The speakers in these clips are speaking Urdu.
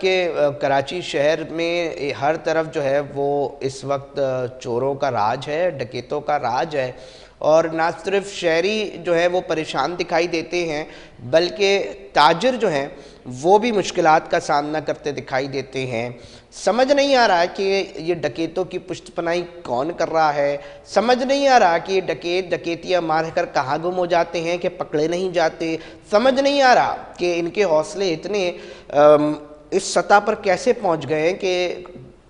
کہ کراچی شہر میں ہر طرف جو ہے وہ اس وقت چوروں کا راج ہے، ڈکیتوں کا راج ہے، اور نہ صرف شہری جو ہے وہ پریشان دکھائی دیتے ہیں بلکہ تاجر جو ہیں وہ بھی مشکلات کا سامنا کرتے دکھائی دیتے ہیں۔ سمجھ نہیں آ رہا کہ یہ ڈکیتوں کی پشت پناہی کون کر رہا ہے، سمجھ نہیں آ رہا کہ یہ ڈکیت ڈکیتیاں مار کر کہاں گم ہو جاتے ہیں کہ پکڑے نہیں جاتے، سمجھ نہیں آ رہا کہ ان کے حوصلے اتنے اس سطح پر کیسے پہنچ گئے کہ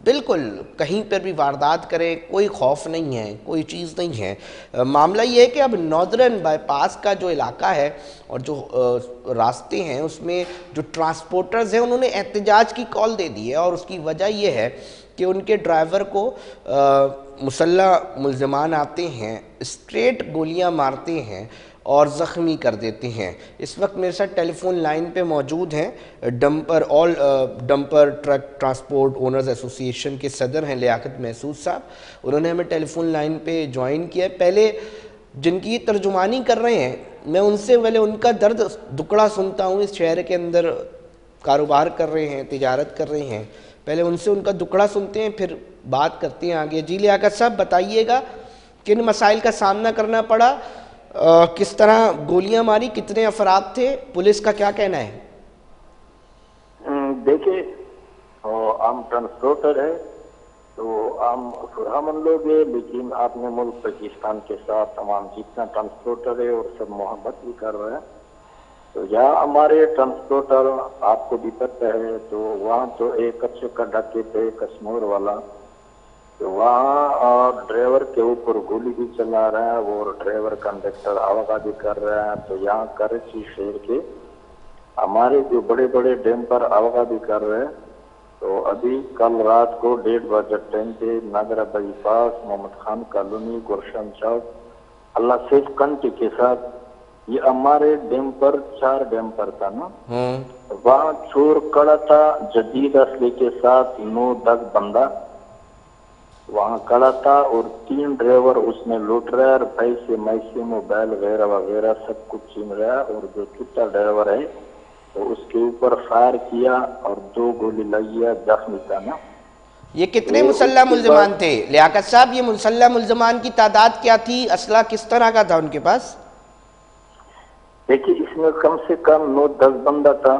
بالکل کہیں پر بھی واردات کریں، کوئی خوف نہیں ہے، کوئی چیز نہیں ہے۔ معاملہ یہ ہے کہ اب ناردرن بائی پاس کا جو علاقہ ہے اور جو راستے ہیں اس میں جو ٹرانسپورٹرز ہیں انہوں نے احتجاج کی کال دے دی ہے، اور اس کی وجہ یہ ہے کہ ان کے ڈرائیور کو مسلح ملزمان آتے ہیں، اسٹریٹ گولیاں مارتے ہیں اور زخمی کر دیتے ہیں۔ اس وقت میرے ساتھ ٹیلی فون لائن پہ موجود ہیں ڈمپر ٹرک ٹرانسپورٹ اونرز ایسوسی ایشن کے صدر ہیں لیاقت محسود صاحب۔ انہوں نے ہمیں ٹیلی فون لائن پہ جوائن کیا ہے۔ پہلے جن کی ترجمانی کر رہے ہیں میں ان سے پہلے ان کا درد دکڑا سنتا ہوں، اس شہر کے اندر کاروبار کر رہے ہیں، تجارت کر رہے ہیں، پہلے ان سے ان کا دکڑا سنتے ہیں پھر بات کرتے ہیں آگے۔ جی لیاقت صاحب بتائیے گا کن مسائل کا سامنا کرنا پڑا، کس طرح گولیاں ماری، کتنے افراد تھے، پولیس کا کیا کہنا ہے؟ دیکھیں ہم ٹرانسپورٹر ہے تو ہم فراہم لوگ ہیں، لیکن آپ نے ملک پاکستان کے ساتھ تمام جتنا ٹرانسپورٹر ہے اور سب محبت بھی کر رہے ہیں، تو یہاں ہمارے ٹرانسپورٹر آپ کو بھی پتہ ہے تو وہاں تو ایک کچے کا ڈکے تھے کشمور والا، تو وہاں ڈرائیور کے اوپر گولی بھی چلا رہا ہے اور ڈرائیور کنڈکٹر آواز بھی کر رہا ہے۔ تو یہاں کراچی شہر کے ہمارے جو بڑے بڑے ڈیم پر آواز بھی کر رہے ہیں، تو ابھی کل رات کو 1:30 بجے ٹائم پہ ناگرہ bypass Muhammad Khan colony Gulshan Chowk اللہ سیف کنٹی کے ساتھ یہ ہمارے ڈیم پر 4 ڈیم پر تھا نا، وہاں چور کڑا تھا جدید اسلحے کے ساتھ 9-10 بندہ وہاں کڑا تھا، اور 3 ڈرائیور اس میں لوٹ رہا ہے اور پیسے میسے موبائل وغیرہ وغیرہ سب کچھ چھین رہا ہے، اور جو چوتھا ڈرائیور ہے تو اس کے اوپر فائر کیا اور 2 گولی لگی ہے، زخمی تھا نا۔ یہ کتنے مسلح ملزمان تھے لیاقت صاحب؟ یہ مسلح ملزمان کی تعداد کیا تھی، اسلحہ کس طرح کا تھا ان کے پاس؟ دیکھیے اس میں کم سے کم 9-10 بندہ تھا،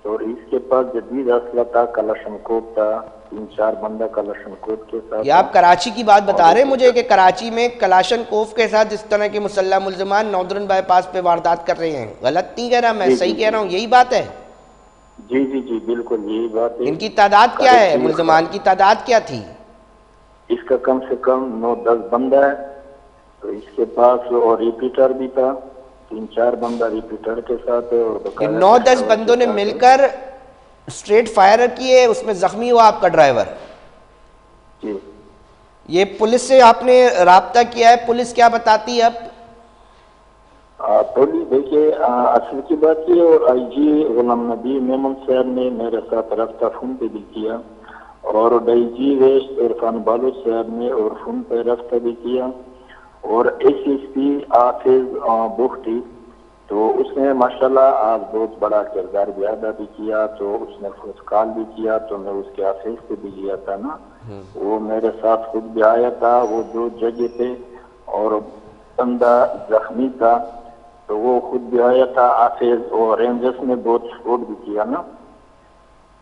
اور اس کے پاس جدید اسلحہ تھا، کلاشنکوف تھا، 3-4 بندہ کلاشنکوف کے ساتھ۔ یہ آپ کراچی کی بات بتا رہے ہیں مجھے کہ کراچی میں کلاشن کوف کے ساتھ اس طرح کے مسلح ملزمان ناردرن بائی پاس پہ واردات کر رہے ہیں؟ غلط نہیں کہہ رہا میں، صحیح کہہ رہا ہوں، یہی بات ہے؟ جی جی جی بالکل یہی بات ہے۔ ان کی تعداد کیا ہے، ملزمان کی تعداد کیا تھی؟ اس کا کم سے کم 9-10 بندہ ہے، تو اس کے پاس اور ریپیٹر بھی تھا، 3-4 بندہ ریپیٹر کے ساتھ ہے، اور یہ 9-10 بندوں نے مل کر اسٹریٹ فائر کیے، اس میں زخمی ہوا آپ کا ڈرائیور؟ جی یہ پولیس سے آپ نے رابطہ کیا ہے، پولیس کیا بتاتی ہے اب؟ پولیس دیکھیے اصل کی بات یہ، اور آئی جی غلام نبی میمن صاحب نے میرے ساتھ رابطہ فون پہ بھی کیا، اور ڈی جی ویسٹ عرفان بالو صاحب نے اور فون پہ رابطہ بھی کیا، اور ایس ایس پی حافظ بختی تو اس نے ماشاءاللہ آج بہت بڑا کردار بھی ادا بھی کیا، تو اس نے خود کال بھی کیا، تو میں اس کے آفس پہ بھی گیا تھا نا، وہ میرے ساتھ خود بھی آیا تھا، وہ 2 جگہ پہ، اور بندہ زخمی تھا تو وہ خود بھی آیا تھا آفس، اور رینجرز نے بہت سپورٹ بھی کیا نا،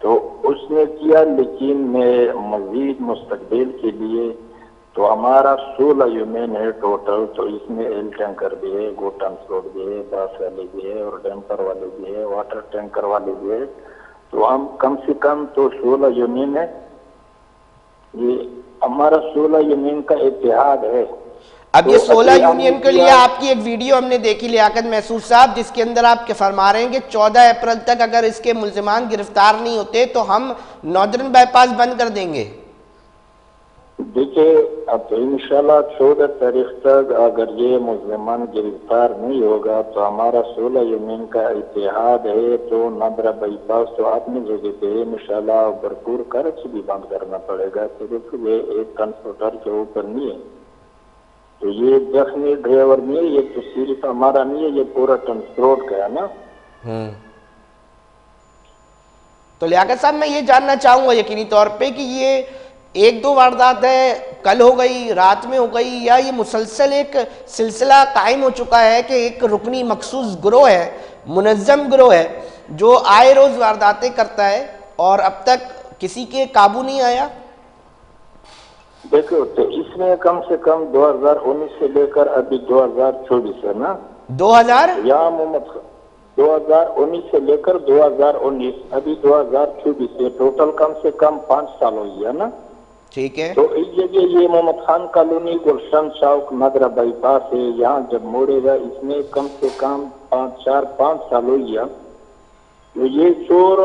تو اس نے کیا۔ لیکن میں مزید مستقبل کے لیے تو ہمارا 16 یونین ہے ٹوٹل، تو اس میں ایل ٹینکر بھی ہے، گو ٹرانسپورٹ بھی ہے، بس والے بھی ہے، اور ڈمپر والے بھی ہے، واٹر ٹینکر والے بھی ہے، تو ہم کم سے کم تو 16 یونین ہے، یہ ہمارا 16 یونین کا اتحاد ہے۔ اب یہ 16 یونین کے لیے آپ کی ایک ویڈیو ہم نے دیکھی لیاقت محسود صاحب، جس کے اندر آپ کے فرما رہے ہیں کہ 14 اپریل تک اگر اس کے ملزمان گرفتار نہیں ہوتے تو ہم ناردرن بائی پاس بند کر دیں گے۔ دیکھیں اب انشاءاللہ 14 تاریخ تک اگر یہ ملزمان گرفتار نہیں ہوگا تو ہمارا 16 یونین کا اتحاد ہے، تو ناگرہ بائی پاس تو اپنی جگہ پہ انشاءاللہ بھرپور کراچی بھی بند کرنا پڑے گا، کیونکہ یہ ایک ٹرانسپورٹر کے اوپر نہیں ہے، تو یہ زخمی ڈرائیور نہیں ہے، یہ تو صرف ہمارا نہیں ہے، یہ پورا ٹرانسپورٹ کا ہے نا۔ تو لیاقت صاحب میں یہ جاننا چاہوں گا یقینی طور پہ کہ یہ ایک دو واردات ہیں کل ہو گئی رات میں ہو گئی یا یہ مسلسل ایک سلسلہ قائم ہو چکا ہے کہ ایک رکنی مخصوص گروہ ہے منظم گروہ ہے جو آئے روز وارداتیں کرتا ہے اور اب تک کسی کے قابو نہیں آیا؟ دیکھو تو اس میں کم سے کم 2019 سے لے کر ابھی 2024 ہے نا 2000 یا محمد 2019 سے لے کر 2019 ابھی 2024 سے ٹوٹل کم سے کم 5 سال ہوئی ہے نا. ٹھیک ہے. تو اس جگہ یہ محمد خان کالونی گلشن چوک مدرہ بائی پاس ہے یہاں جب موڑے گا اس میں کم سے کم 5 سال ہوئی ہے. تو یہ چور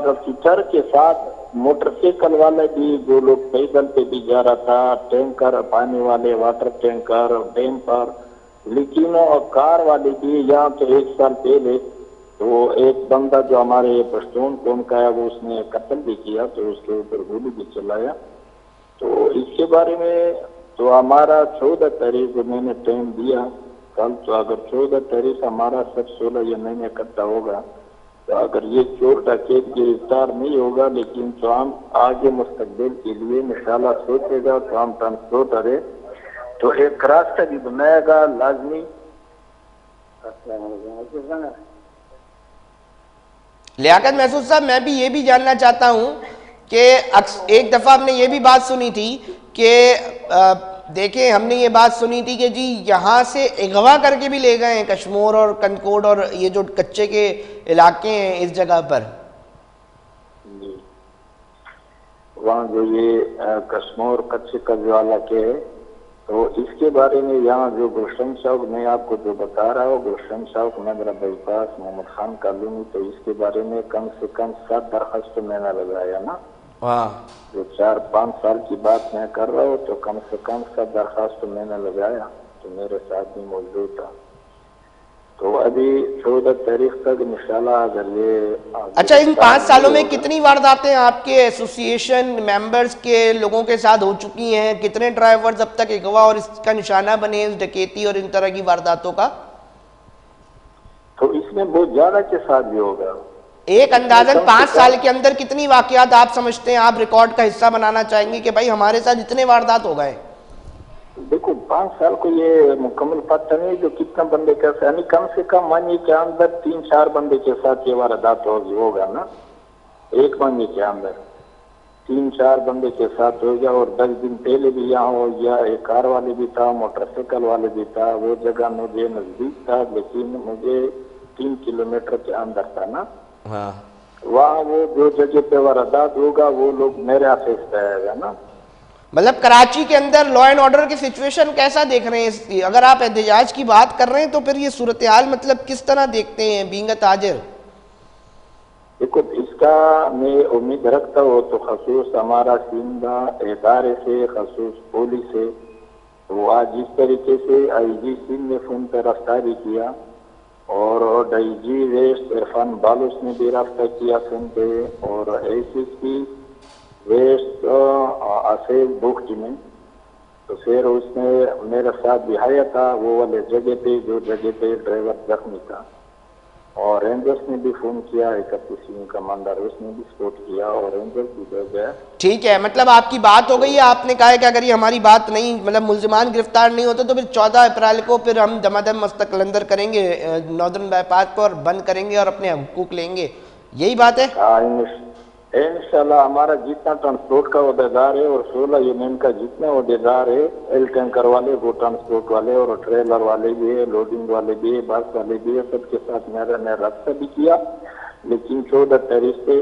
رفیٹر کے ساتھ موٹر سائیکل والے بھی جو لوگ پیدل پہ بھی جا رہا تھا ٹینکر پانی والے واٹر ٹینکر ڈیمپر لیکن کار والے بھی یہاں تو 1 سال پہلے تو ایک بندہ جو ہمارے پشتون قوم کا ہے وہ اس نے قتل بھی کیا تو اس کے اوپر گولی بھی چلایا. تو اس کے بارے میں تو ہمارا 14 تاریخ کو میں نے ٹائم دیا کل تو اگر 14 تاریخ ہمارا سب 16 یہ مہینے اکٹھا ہوگا تو اگر یہ چور ڈکیت گرفتار نہیں ہوگا لیکن تو ہم آگے مستقبل کے لیے انشاءاللہ سوچے گا تو ہم ٹرانسپورٹر ہے تو ایک راستہ بھی بنائے گا لازمی. لیاقت محسود صاحب میں بھی یہ بھی جاننا چاہتا ہوں کہ ایک دفعہ ہم نے یہ بھی بات سنی تھی کہ دیکھیں ہم نے یہ بات سنی تھی کہ جی یہاں سے اغوا کر کے بھی لے گئے ہیں کشمور اور کنکوڈ اور یہ جو کچے کے علاقے ہیں اس جگہ پر. جی وہاں جو یہ کشمور کچے کا جو علاقے ہے تو اس کے بارے میں یہاں جو گلشن چوک میں آپ کو جو بتا رہا ہوں گلشن چوک مدرہ bypass Muhammad Khan colony تو اس کے بارے میں کم سے کم 7 درخواست میں نے لگایا نا. جو 4-5 سال کی بات میں کر رہا ہوں تو کم سے کم 7 درخواست میں نے لگایا تو میرے ساتھ بھی موجود تھا. تو ابھی 14 تاریخ تک انشاءاللہ اگر یہ اچھا ان 5 سالوں میں کتنی وارداتیں آپ کے ایسوسی ایشن ممبرز کے لوگوں کے ساتھ ہو چکی ہیں؟ کتنے ڈرائیورز اب تک اغوا اور اس کا نشانہ بنے اس ڈکیتی اور ان طرح کی وارداتوں کا؟ تو اس میں بہت زیادہ کے ساتھ بھی ہوگا. ایک اندازاً 5 سال کے اندر کتنی واقعات آپ سمجھتے ہیں آپ ریکارڈ کا حصہ بنانا چاہیں گے کہ بھائی ہمارے ساتھ اتنے واردات ہو گئے؟ دیکھو 5 سال کو یہ مکمل پتہ نہیں جو کتنا بندے کا یعنی کم سے کم مہینے کے اندر 3-4 بندے کے ساتھ یہ واردات ہوگا نا. ایک مہینے کے اندر 3-4 بندے کے ساتھ ہو گیا اور 10 دن پہلے بھی یہاں ہو گیا. ایک کار والے بھی تھا موٹر سائیکل والے بھی تھا. وہ جگہ مجھے نزدیک تھا لیکن مجھے 3 کلومیٹر کے اندر تھا نا. وہاں وہ جو جگہ پہ واردات ہوگا وہ لوگ میرے آفس پہ آئے گا نا. مطلب کراچی کے اندر لا اینڈ آرڈر کی سچویشن کیسا دیکھ رہے ہیں؟ اگر آپ احتجاج کی بات کر رہے ہیں تو پھر یہ صورتحال مطلب کس طرح دیکھتے ہیں بینگ اے تاجر؟ دیکھو اس کا میں امید رکھتا ہوں تو خصوص ہمارا سندھ ادارے سے خصوص پولیس سے وہ آج جس طریقے سے آئی جی سندھ نے فون پہ رفتاری کیا اور ڈی جی ویسٹ عرفان بالوس نے بھی رابطہ کیا فون پہ اور S S P west Asif Bakhti میں تو پھر اس نے میرے ساتھ بھی آیا تھا وہ والے جگہ پہ جو جگہ پہ ڈرائیور زخمی تھا اور رینجرز نے بھی فون کیا 31 کمانڈر اس نے بھی سپورٹ کیا اور رینجرز بھی دے گیا. ٹھیک ہے مطلب آپ کی بات ہو گئی ہے. آپ نے کہا ہے کہ اگر یہ ہماری بات نہیں مطلب ملزمان گرفتار نہیں ہوتے تو پھر 14 اپریل کو پھر ہم دم دم مستقل اندر کریں گے ناردرن بائی پاس کو اور بند کریں گے اور اپنے حقوق لیں گے. یہی بات ہے؟ انشاءاللہ ہمارا جتنا ٹرانسپورٹ کا عہدیدار ہے اور 16 یونین کا جتنا عہدیدار ہے ایل ٹینکر والے وہ ٹرانسپورٹ والے اور ٹریلر والے بھی ہے لوڈنگ والے بھی ہے بس والے بھی ہے سب کے ساتھ میرا نے رابطہ بھی کیا لیکن 14 تاریخ سے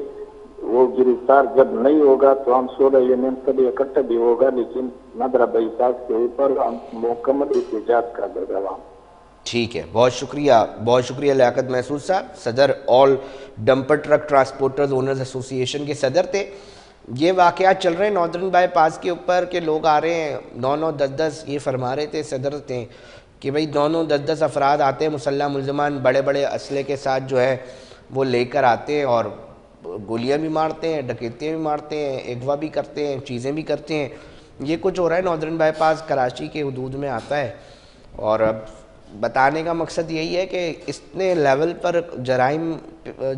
وہ گرفتار جب نہیں ہوگا تو ہم 16 یونین سے بھی اکٹھا بھی ہوگا لیکن مدرہ بائی پاس کے اوپر ہم مکمل احتجاج کر دے گا. ٹھیک ہے بہت شکریہ لیاقت محسود صاحب صدر آل ڈمپر ٹرک ٹرانسپورٹرز اونرز ایسوسی ایشن کے صدر تھے. یہ واقعات چل رہے ہیں ناردرن بائی پاس کے اوپر کہ لوگ آ رہے ہیں 9-9 10-10 یہ فرما رہے تھے صدر تھے کہ بھئی 9-9 10-10 افراد آتے ہیں مسلح ملزمان بڑے بڑے اسلحے کے ساتھ جو ہے وہ لے کر آتے ہیں اور گولیاں بھی مارتے ہیں ڈکیتیاں بھی مارتے ہیں اغوا بھی کرتے ہیں چیزیں بھی کرتے ہیں. یہ کچھ ہو رہا ہے ناردرن بائی پاس کراچی کے حدود میں آتا ہے اور اب بتانے کا مقصد یہی ہے کہ اتنے لیول پر جرائم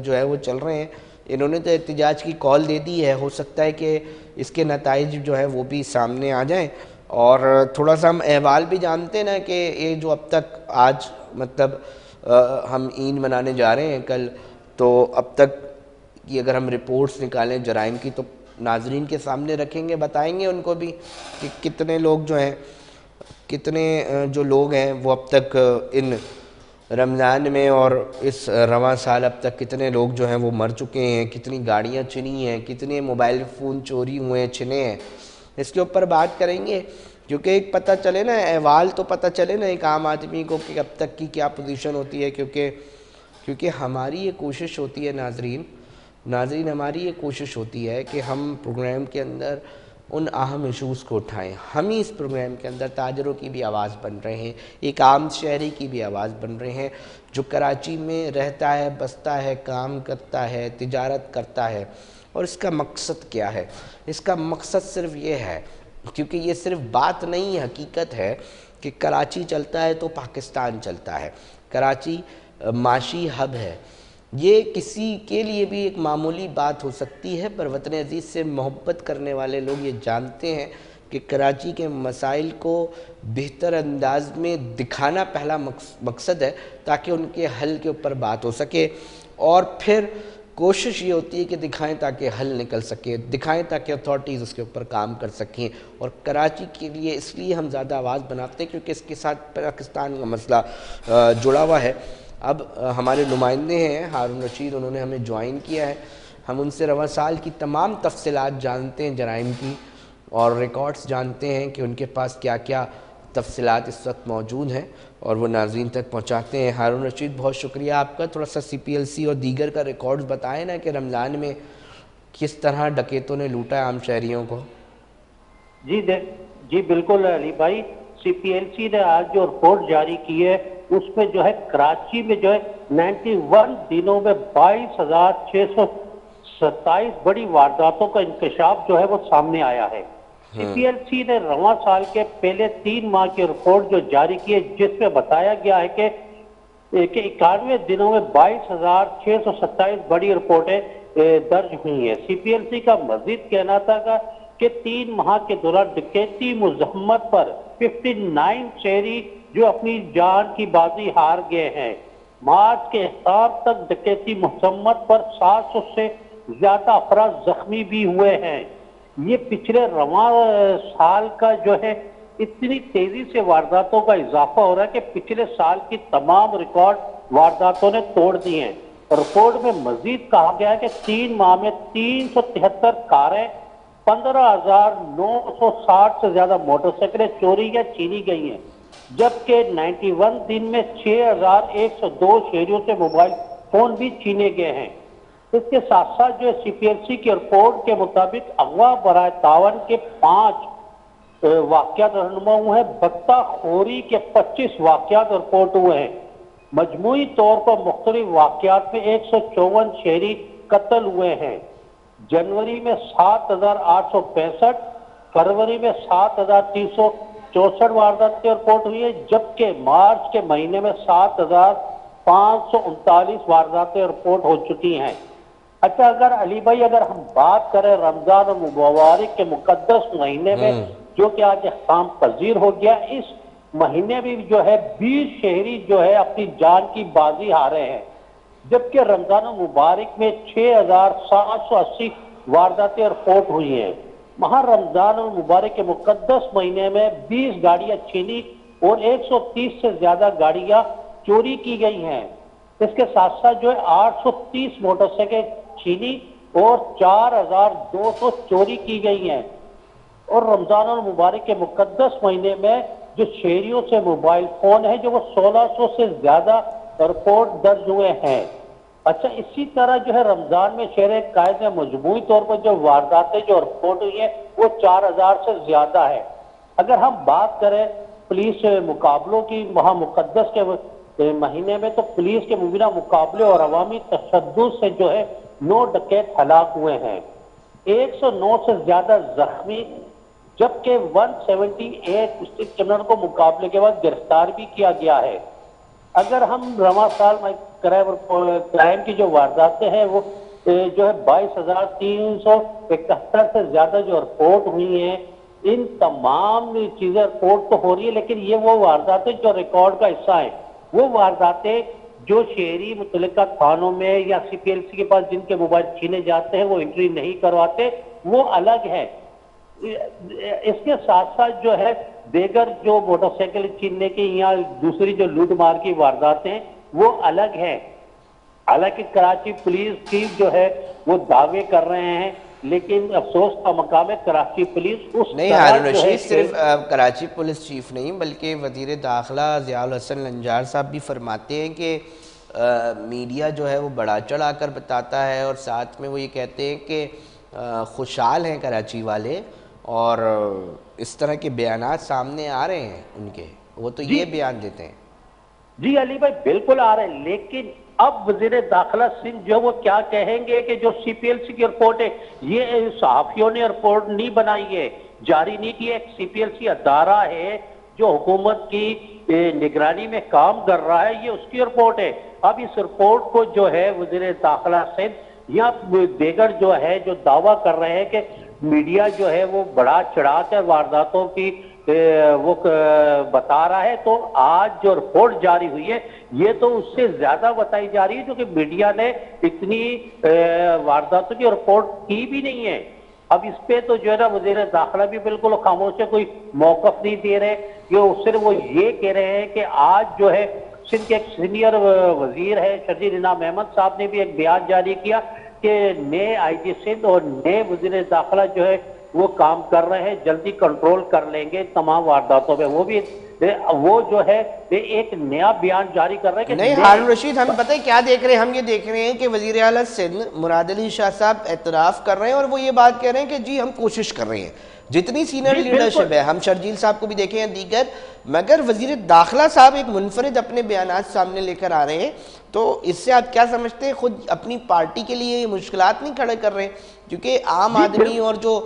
جو ہے وہ چل رہے ہیں انہوں نے تو احتجاج کی کال دے دی ہے، ہو سکتا ہے کہ اس کے نتائج جو ہے وہ بھی سامنے آ جائیں۔ اور تھوڑا سا ہم احوال بھی جانتے ہیں نا کہ یہ جو اب تک آج مطلب ہم عید منانے جا رہے ہیں کل، تو اب تک کی اگر ہم رپورٹس نکالیں جرائم کی تو ناظرین کے سامنے رکھیں گے، بتائیں گے ان کو بھی کہ کتنے لوگ جو ہیں، کتنے جو لوگ ہیں وہ اب تک ان رمضان میں اور اس رواں سال اب تک کتنے لوگ جو ہیں وہ مر چکے ہیں، کتنی گاڑیاں چنی ہیں، کتنے موبائل فون چوری ہوئے ہیں، چھنے ہیں، اس کے اوپر بات کریں گے، کیونکہ ایک پتہ چلے نا، احوال تو پتہ چلے نا ایک عام آدمی کو کہ اب تک کی کیا پوزیشن ہوتی ہے، کیونکہ ہماری یہ کوشش ہوتی ہے ناظرین ہماری یہ کوشش ہوتی ہے کہ ہم پروگرام کے اندر ان اہم ایشوز کو اٹھائیں۔ ہم ہی اس پروگرام کے اندر تاجروں کی بھی آواز بن رہے ہیں، ایک عام شہری کی بھی آواز بن رہے ہیں جو کراچی میں رہتا ہے، بستا ہے، کام کرتا ہے، تجارت کرتا ہے۔ اور اس کا مقصد کیا ہے؟ اس کا مقصد صرف یہ ہے، کیونکہ یہ صرف بات نہیں حقیقت ہے کہ کراچی چلتا ہے تو پاکستان چلتا ہے، کراچی معاشی ہب ہے۔ یہ کسی کے لیے بھی ایک معمولی بات ہو سکتی ہے، پر وطن عزیز سے محبت کرنے والے لوگ یہ جانتے ہیں کہ کراچی کے مسائل کو بہتر انداز میں دکھانا پہلا مقصد ہے، تاکہ ان کے حل کے اوپر بات ہو سکے، اور پھر کوشش یہ ہوتی ہے کہ دکھائیں تاکہ حل نکل سکے، دکھائیں تاکہ اتھارٹیز اس کے اوپر کام کر سکیں۔ اور کراچی کے لیے اس لیے ہم زیادہ آواز بناتے ہیں کیونکہ اس کے ساتھ پاکستان کا مسئلہ جڑا ہوا ہے۔ اب ہمارے نمائندے ہیں ہارون رشید، انہوں نے ہمیں جوائن کیا ہے، ہم ان سے رواں سال کی تمام تفصیلات جانتے ہیں جرائم کی، اور ریکارڈز جانتے ہیں کہ ان کے پاس کیا کیا تفصیلات اس وقت موجود ہیں اور وہ ناظرین تک پہنچاتے ہیں۔ ہارون رشید بہت شکریہ آپ کا، تھوڑا سا سی پی ایل سی اور دیگر کا ریکارڈز بتائیں نا کہ رمضان میں کس طرح ڈکیتوں نے لوٹا ہے عام شہریوں کو۔ جی بالکل علی بھائی، سی پی ایل سی نے آج جو رپورٹ جاری کی ہے اس میں جو ہے کراچی میں جو ہے 91 دنوں میں 22,627 بڑی وارداتوں کا انکشاف جو ہے وہ سامنے آیا ہے۔ سی پی ایل سی نے رواں سال کے پہلے 3 ماہ کی رپورٹ جو جاری کی ہے، جس میں بتایا گیا ہے کہ 91 دنوں میں 22,627 بڑی رپورٹیں درج ہوئی ہیں۔ سی پی ایل سی کا مزید کہنا تھا کہ 3 ماہ کے دوران ڈکیتی مزاحمت پر 59 شہری جو اپنی جان کی بازی ہار گئے ہیں۔ مارچ کے اختتام تک ڈکیتی مزاحمت پر 700 سے زیادہ افراد زخمی بھی ہوئے ہیں۔ یہ پچھلے رواں سال کا جو ہے اتنی تیزی سے وارداتوں کا اضافہ ہو رہا ہے کہ پچھلے سال کی تمام ریکارڈ وارداتوں نے توڑ دی ہیں۔ رپورٹ میں مزید کہا گیا ہے کہ 3 ماہ میں 373 کاریں، 15,960 سے زیادہ موٹر سائیکلیں چوری یا چھینی گئی ہیں، جبکہ 91 دن میں 6,102 شہریوں سے موبائل فون بھی چھینے گئے ہیں۔ اس کے ساتھ ساتھ جو سی پی ایل سی کی رپورٹ کے مطابق اغوا برائے تاون کے 5 واقعات رہنما ہوئے ہیں، بطہ خوری کے 25 واقعات رپورٹ ہوئے ہیں۔ مجموعی طور پر مختلف واقعات میں 154 شہری قتل ہوئے ہیں۔ جنوری میں 7,865، فروری میں 7,364 وارداتیں رپورٹ ہوئی ہیں، جبکہ مارچ کے مہینے میں 7,539 وارداتیں رپورٹ ہو چکی ہیں۔ اچھا، اگر علی بھائی ہم بات کریں رمضان المبارک کے مقدس مہینے میں جو کہ آج اختتام پذیر ہو گیا، اس مہینے بھی جو ہے 20 شہری جو ہے اپنی جان کی بازی ہارے ہیں، جبکہ رمضان المبارک میں 6,780 وارداتیں رپورٹ ہوئی ہیں۔ ماہ رمضان المبارک کے مقدس مہینے میں 20 گاڑیاں چھینی اور 130 سے زیادہ گاڑیاں چوری کی گئی ہیں۔ اس کے ساتھ ساتھ جو ہے 830 موٹر سائیکل چھینی اور 4,200 چوری کی گئی ہیں۔ اور رمضان المبارک کے مقدس مہینے میں جو شہریوں سے موبائل فون ہیں جو وہ 1,600 سے زیادہ رپورٹ درج ہوئے ہیں۔ اچھا، اسی طرح جو ہے رمضان میں شہر قائد میں مجموعی طور پر جو وارداتیں جو رپورٹ ہوئی ہیں وہ 4,000 سے زیادہ ہے۔ اگر ہم بات کریں پولیس مقابلوں کی ماہ مقدس کے مہینے میں، تو پولیس کے مبینہ مقابلے اور عوامی تشدد سے جو ہے 9 ڈکیت ہلاک ہوئے ہیں، 109 سے زیادہ زخمی، جبکہ 178 ڈسٹرکٹ کرنل کو مقابلے کے بعد گرفتار بھی کیا گیا ہے۔ اگر ہم رواں سال میں کرائم کی جو وارداتیں ہیں وہ جو ہے 22,371 سے زیادہ جو رپورٹ ہوئی ہیں، ان تمام چیزیں رپورٹ تو ہو رہی ہے، لیکن یہ وہ وارداتیں جو ریکارڈ کا حصہ ہیں، وہ وارداتیں جو شہری متعلقہ تھانوں میں یا سی پی ایل سی کے پاس جن کے موبائل چھینے جاتے ہیں وہ انٹری نہیں کرواتے، وہ الگ ہے۔ اس کے ساتھ ساتھ جو ہے دیگر جو موٹر سائیکل چھیننے کی یا دوسری جو لوٹ مار کی وارداتیں ہیں وہ الگ ہے۔ حالانکہ کراچی پولیس چیف جو ہے وہ دعوے کر رہے ہیں، لیکن افسوس کا مقام ہے کراچی پولیس اس نہیں ہارون رشید صرف کراچی پولیس چیف نہیں بلکہ وزیر داخلہ ضیاء الحسن نجار صاحب بھی فرماتے ہیں کہ میڈیا جو ہے وہ بڑا چڑھا کر بتاتا ہے، اور ساتھ میں وہ یہ کہتے ہیں کہ خوشحال ہیں کراچی والے، اور اس طرح کے بیانات سامنے آ رہے ہیں ان کے، وہ تو یہ بیان دیتے ہیں۔ جی علی بھائی بالکل آ رہے ہیں، لیکن اب وزیر داخلہ سندھ جو وہ کیا کہیں گے کہ جو سی پی ایل سی کی رپورٹ ہے یہ صحافیوں نے رپورٹ نہیں بنائی ہے، جاری نہیں کی ہے، ایک سی پی ایل سی ادارہ ہے جو حکومت کی نگرانی میں کام کر رہا ہے، یہ اس کی رپورٹ ہے۔ اب اس رپورٹ کو جو ہے وزیر داخلہ سندھ یا دیگر جو ہے جو دعویٰ کر رہے ہیں کہ میڈیا جو ہے وہ بڑا چڑھا کر وارداتوں کی وہ بتا رہا ہے، تو آج جو رپورٹ جاری ہوئی ہے یہ تو اس سے زیادہ بتائی جا رہی ہے، جو کہ میڈیا نے اتنی وارداتوں کی رپورٹ کی بھی نہیں ہے۔ اب اس پہ تو جو ہے نا وزیر داخلہ بھی بالکل خاموش ہے، کوئی موقف نہیں دے رہے، صرف وہ یہ کہہ رہے ہیں کہ آج جو ہے سندھ کے ایک سینئر وزیر ہے شرجیل انعام احمد صاحب نے بھی ایک بیان جاری کیا کہ نئے آئی جی سندھ اور نئے وزیر داخلہ جو ہے وہ کام کر رہے ہیں، جلدی کنٹرول کر لیں گے تمام وارداتوں پہ۔ وہ جو ہے ایک نیا بیان جاری کر رہے ہیں کہ نہیں ہارون رشید، ہم پتہ ہے کیا دیکھ رہے ہیں، ہم یہ دیکھ رہے ہیں کہ وزیر اعلیٰ سندھ مراد علی شاہ صاحب اعتراف کر رہے ہیں، اور وہ یہ بات کہہ رہے ہیں کہ جی ہم کوشش کر رہے ہیں، جتنی سینئر لیڈرشپ ہے، ہم شرجیل صاحب کو بھی دیکھیں ہیں دیگر، مگر وزیر داخلہ صاحب ایک منفرد اپنے بیانات سامنے لے کر آ رہے ہیں، تو اس سے آپ کیا سمجھتے ہیں خود اپنی پارٹی کے لیے یہ مشکلات نہیں کھڑے کر رہے ہیں؟ کیونکہ عام آدمی اور جو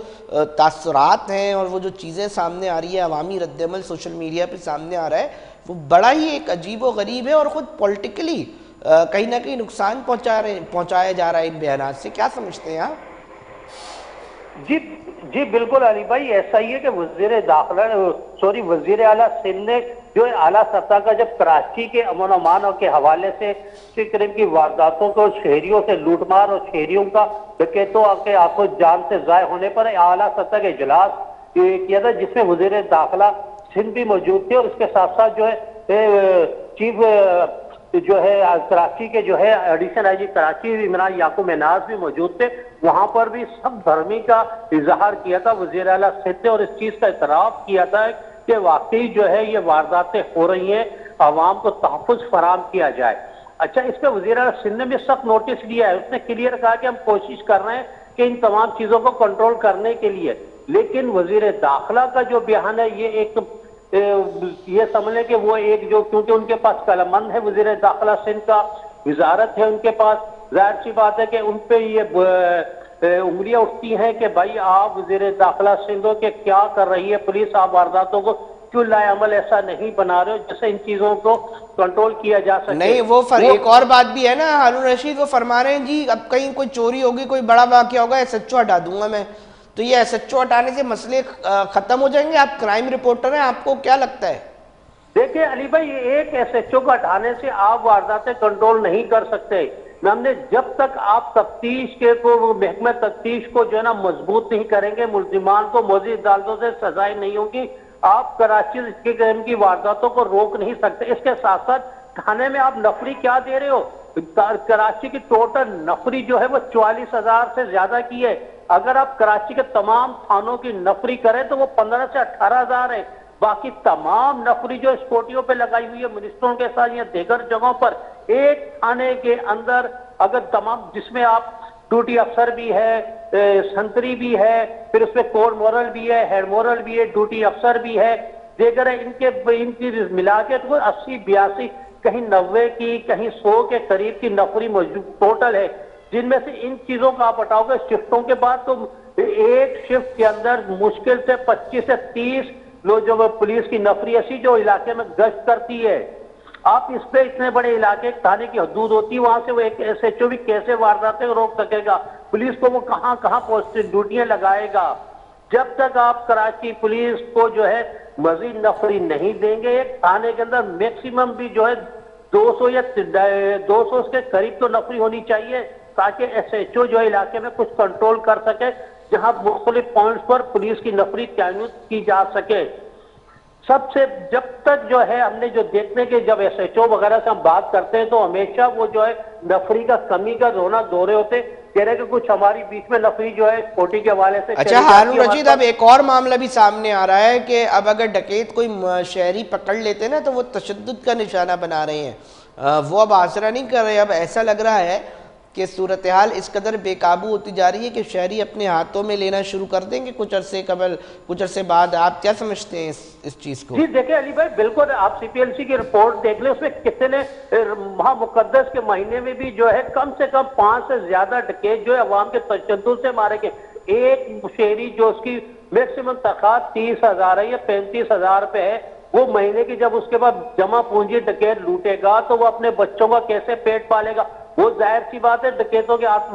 تاثرات ہیں اور وہ جو چیزیں سامنے آ رہی ہے، عوامی رد عمل سوشل میڈیا پہ سامنے آ رہا ہے، وہ بڑا ہی ایک عجیب و غریب ہے، اور خود پولیٹیکلی کہیں نہ کہیں نقصان پہنچایا جا رہا ہے ان بیانات سے، کیا سمجھتے ہیں آپ؟ جی بالکل علی بھائی، ایسا ہی ہے کہ وزیر اعلیٰ سندھ نے جو اعلیٰ سطح کا جب کراچی کے امن و امان کے حوالے سے قسم کی وارداتوں کو شہریوں سے لوٹ مار اور شہریوں کا ڈکیتوں کے آنکھوں جان سے ضائع ہونے پر اعلیٰ سطح کے اجلاس کیا تھا، جس میں وزیر داخلہ سندھ بھی موجود تھے، اور اس کے ساتھ ساتھ جو ہے چیف جو ہے کراچی کے جو ہے ایڈیشنل آئی جی کراچی عمران یعقوب مناز بھی موجود تھے۔ وہاں پر بھی سب دھرمی کا اظہار کیا تھا وزیر اعلیٰ سندھ نے، اور اس چیز کا اعتراف کیا تھا کہ واقعی جو ہے یہ وارداتیں ہو رہی ہیں، عوام کو تحفظ فراہم کیا جائے۔ اچھا، اس پہ وزیر اعلیٰ سندھ نے بھی سخت نوٹس لیا ہے، اس نے کلیئر کہا کہ ہم کوشش کر رہے ہیں کہ ان تمام چیزوں کو کنٹرول کرنے کے لیے، لیکن وزیر داخلہ کا جو بیان ہے یہ سمجھ لیں کہ وہ ایک جو کیونکہ ان کے پاس قلمبند ہے وزیر داخلہ سندھ کا، وزارت ہے ان کے پاس، ظاہر سی بات ہے کہ ان پہ یہ انگلیاں اٹھتی ہیں کہ بھائی آپ وزیر داخلہ سندھ ہو کہ کیا کر رہی ہے پولیس، آپ وارداتوں کو کیوں لائے عمل ایسا نہیں بنا رہے ہو جس سے ان چیزوں کو کنٹرول کیا جا سکے۔ نہیں وہ ایک اور بات بھی ہے نا ہارون رشید، وہ فرما رہے ہیں جی اب کہیں کوئی چوری ہوگی، کوئی بڑا واقعہ ہوگا، ایس ایچ او ہٹا دوں گا میں، تو یہ ایس ایچ او ہٹانے سے مسئلے ختم ہو جائیں گے؟ آپ کرائم رپورٹر ہیں، آپ کو کیا لگتا ہے؟ دیکھیں علی بھائی، ایک ایس ایچ او کو ہٹانے سے آپ وارداتیں کنٹرول نہیں کر سکتے۔ ہم نے جب تک آپ تفتیش کے کو محکمہ تفتیش کو جو ہے نا مضبوط نہیں کریں گے، ملزمان کو موذی عدالتوں سے سزائیں نہیں ہوگی، آپ کراچی کے قسم کی وارداتوں کو روک نہیں سکتے۔ اس کے ساتھ ساتھ تھانے میں آپ نفری کیا دے رہے ہو؟ کراچی کی ٹوٹل نفری جو ہے وہ 44,000 سے زیادہ کی ہے۔ اگر آپ کراچی کے تمام تھانوں کی نفری کریں تو وہ 15 سے 18,000 ہے۔ باقی تمام نفری جو اسکوٹیوں پہ لگائی ہوئی ہے منسٹروں کے ساتھ یا دیگر جگہوں پر، ایک تھانے کے اندر اگر تمام جس میں آپ ڈیوٹی افسر بھی ہے، سنتری بھی ہے، پھر اس میں کور مورل بھی ہے، ہیڈ مورل بھی ہے، ڈیوٹی افسر بھی ہے، دیگر ان کی ملا کے تو 80-82 کہیں 90 کی کہیں 100 کے قریب کی نفری موجود ٹوٹل ہے، جن میں سے ان چیزوں کا آپ ہٹاؤ گے شفٹوں کے بعد تو ایک شفٹ کے اندر مشکل سے 25 سے 30 لوگ جو پولیس کی نفری ایسی جو علاقے میں گشت کرتی ہے۔ آپ اس پہ اتنے بڑے علاقے تھانے کی حدود ہوتی ہے، وہاں سے وہ ایک SHO بھی کیسے وارداتیں روک سکے گا؟ پولیس کو وہ کہاں کہاں ڈیوٹیاں لگائے گا؟ جب تک آپ کراچی پولیس کو جو ہے مزید نفری نہیں دیں گے، ایک تھانے کے اندر میکسیمم بھی جو ہے 200 یا 200 کے قریب تو نفری ہونی چاہیے، تاکہ SHO جو علاقے میں کچھ کنٹرول کر سکے، جہاں مختلف پوائنٹس پر پولیس کی نفری تعینات کی جا سکے۔ سب سے جب تک جو ہے ہم نے جو دیکھنے کے جب SHO وغیرہ سے ہم بات کرتے ہیں تو ہمیشہ وہ جو ہے نفری کا کمی کا رونا دورے ہوتے، کہہ رہے کہ کچھ ہماری بیچ میں نفری جو ہے کوٹی کے حوالے سے۔ اچھا ہارون رشید، اب ایک اور معاملہ بھی سامنے آ رہا ہے کہ اب اگر ڈکیت کوئی شہری پکڑ لیتے نا تو وہ تشدد کا نشانہ بنا رہے ہیں، وہ اب آسرا نہیں کر رہے۔ اب ایسا لگ رہا ہے کہ صورتحال اس قدر بے قابو ہوتی جا رہی ہے کہ شہری اپنے ہاتھوں میں لینا شروع کر دیں گے کچھ عرصے بعد۔ آپ کیا سمجھتے ہیں اس چیز کو؟ جی دیکھیں علی بھائی، بالکل آپ CPLC کی رپورٹ دیکھ لیں، اس میں کتنے ماہ مقدس کے مہینے میں بھی جو ہے کم سے کم 5 سے زیادہ ڈکیت جو ہے عوام کے تشدد سے مارے گئے۔ ایک شہری جو اس کی میکسیمم تنخواہ 30,000 ہے یا 35,000 پہ ہے، وہ مہینے کی جب اس کے بعد جمع پونجی ڈکیت لوٹے گا تو وہ اپنے بچوں کا کیسے پیٹ پالے گا؟ وہ ظاہر سی بات ہے ڈکیتوں کے ہاتھ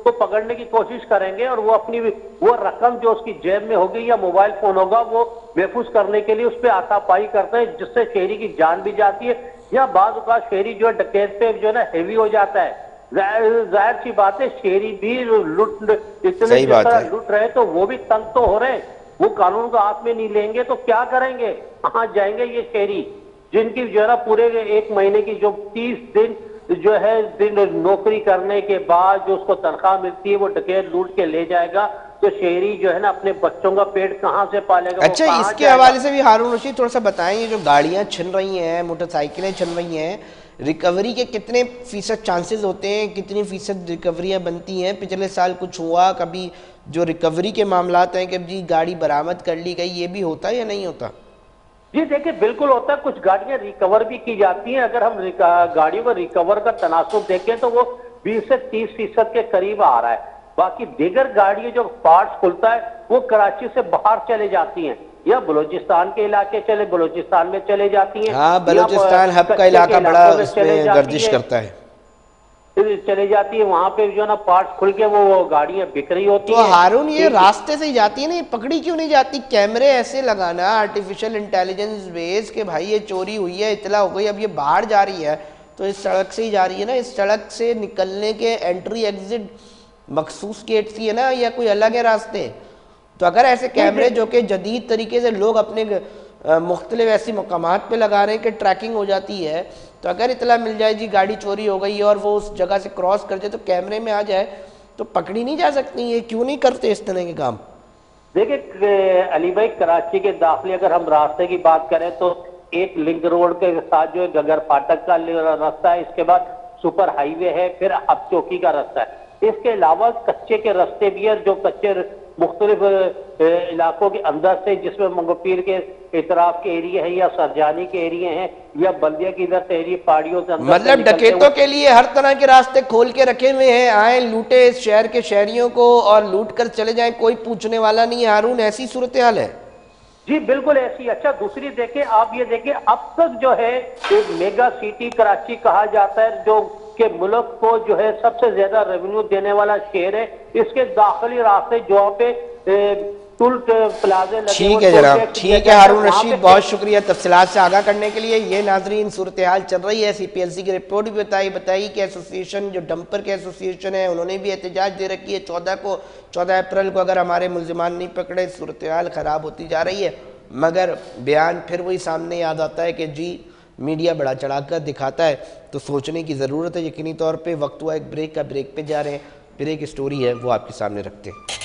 کو پکڑنے کی کوشش کریں گے اور وہ اپنی وہ رقم جو اس کی جیب میں ہوگی یا موبائل فون ہوگا وہ محفوظ کرنے کے لیے اس پہ آتا پائی کرتے ہیں، جس سے شہری کی جان بھی جاتی ہے، یا بعض اوقات شہری جو ہے ڈکیت پہ جو ہے نا ہیوی ہو جاتا ہے۔ ظاہر سی بات ہے شہری بھی اتنے جس طرح لٹ رہے تو وہ بھی تنگ تو ہو رہے ہیں، وہ قانون کو ہاتھ میں نہیں لیں گے تو کیا کریں گے؟ کہاں جائیں گے یہ شہری جن کی جو ہے نا پورے ایک مہینے کی جو 30 دن جو ہے نوکری کرنے کے بعد جو اس کو تنخواہ ملتی ہے وہ ڈکیت لوٹ کے لے جائے گا، تو شہری جو ہے نا اپنے بچوں کا پیٹ کہاں سے پالے گا؟ اچھا اس کے حوالے سے بھی ہارون رشید تھوڑا سا بتائیں، یہ جو گاڑیاں چھن رہی ہیں، موٹر سائیکلیں چھن رہی ہیں، ریکوری کے کتنے فیصد چانسز ہوتے ہیں، کتنی فیصد ریکوریاں بنتی ہیں؟ پچھلے سال کچھ ہوا کبھی جو ریکوری کے معاملات ہیں کہ جی گاڑی برآمد کر لی گئی، یہ بھی ہوتا ہے یا نہیں ہوتا؟ جی دیکھیں بالکل ہوتا ہے، کچھ گاڑیاں ریکور بھی کی جاتی ہیں۔ اگر ہم گاڑیوں کا ریکور کا تناسب دیکھیں تو وہ 20 سے 30% کے قریب آ رہا ہے۔ باقی دیگر گاڑیاں جو پارٹس کھلتا ہے وہ کراچی سے باہر چلے جاتی ہیں یا بلوچستان کے علاقے بلوچستان میں چلے جاتی ہیں۔ ہاں بلوچستان ہب کا علاقہ بڑا اس میں گردش کرتا ہے، چلے جاتی ہے، وہاں پہ جو ہے نا پارٹس کھل کے وہ گاڑیاں بک رہی ہوتی ہیں۔ تو ہارون یہ راستے سے ہی جاتی ہے نا، یہ پکڑی کیوں نہیں جاتی؟ کیمرے ایسے لگانا آرٹیفیشل انٹیلیجنس بیس کہ بھائی یہ چوری ہوئی ہے، اطلاع ہو گئی، اب یہ باہر جا رہی ہے تو اس سڑک سے ہی جا رہی ہے نا، اس سڑک سے نکلنے کے انٹری ایگزٹ مخصوص گیٹ سی ہے نا یا کوئی الگ ہے راستے؟ تو اگر ایسے کیمرے جو کہ جدید طریقے سے لوگ اپنے مختلف ایسی مقامات پہ لگا رہے ہیں کہ ٹریکنگ ہو جاتی ہے، تو اگر اطلاع مل جائے جی گاڑی چوری ہو گئی اور وہ اس جگہ سے کراس کر جائے تو کیمرے میں آ جائے تو پکڑی نہیں جا سکتی؟ یہ کیوں نہیں کرتے اس طرح کے کام؟ دیکھیں علی بھائی، کراچی کے داخلے اگر ہم راستے کی بات کریں تو ایک لنک روڈ کے ساتھ جو ہے گگر پھاٹک کا راستہ ہے، اس کے بعد سپر ہائی وے ہے، پھر ہب چوکی کا راستہ ہے۔ اس کے علاوہ کچے کے راستے بھی ہیں جو کچے مختلف علاقوں کے اندر سے، جس میں منگو پیر کے اطراف کے ایریے ہیں یا سرجانی کے ایریے ہیں یا بلدیہ کی ادھر سے ایریے پہاڑیوں سے اندر، مطلب ڈکیتوں کے لیے ہر طرح کے راستے کھول کے رکھے ہوئے ہیں، آئیں لوٹے اس شہر کے شہریوں کو اور لوٹ کر چلے جائیں، کوئی پوچھنے والا نہیں ہے۔ ہارون ایسی صورتحال ہے؟ جی بالکل ایسی۔ اچھا دوسری دیکھیں آپ، یہ دیکھیں اب تک جو ہے ایک میگا سٹی کراچی کہا جاتا ہے جو کہ ملک کو جو ہے سب سے زیادہ ریونیو دینے والا شہر ہے، اس کے داخلی راستے جہاں پہ ٹول پلازے لگے، ٹھیک ہے جناب، ٹھیک ہے ہارون رشید، بہت شکریہ تفصیلات سے آگاہ کرنے کے لیے۔ یہ ناظرین صورتحال چل رہی ہے، CPLC کی رپورٹ بھی بتائی کہ ایسوسیشن جو ڈمپر کے ایسوسیشن ہے انہوں نے بھی احتجاج دے رکھی ہے 14 اپریل کو، اگر ہمارے ملزمان نہیں پکڑے صورتحال خراب ہوتی جا رہی ہے۔ مگر بیان پھر وہی سامنے یاد آتا ہے کہ جی میڈیا بڑا چڑھا کر دکھاتا ہے، تو سوچنے کی ضرورت ہے۔ یقینی طور پہ وقت ہوا ایک بریک کا، بریک پہ جا رہے ہیں، بریک سٹوری ہے وہ آپ کے سامنے رکھتے ہیں۔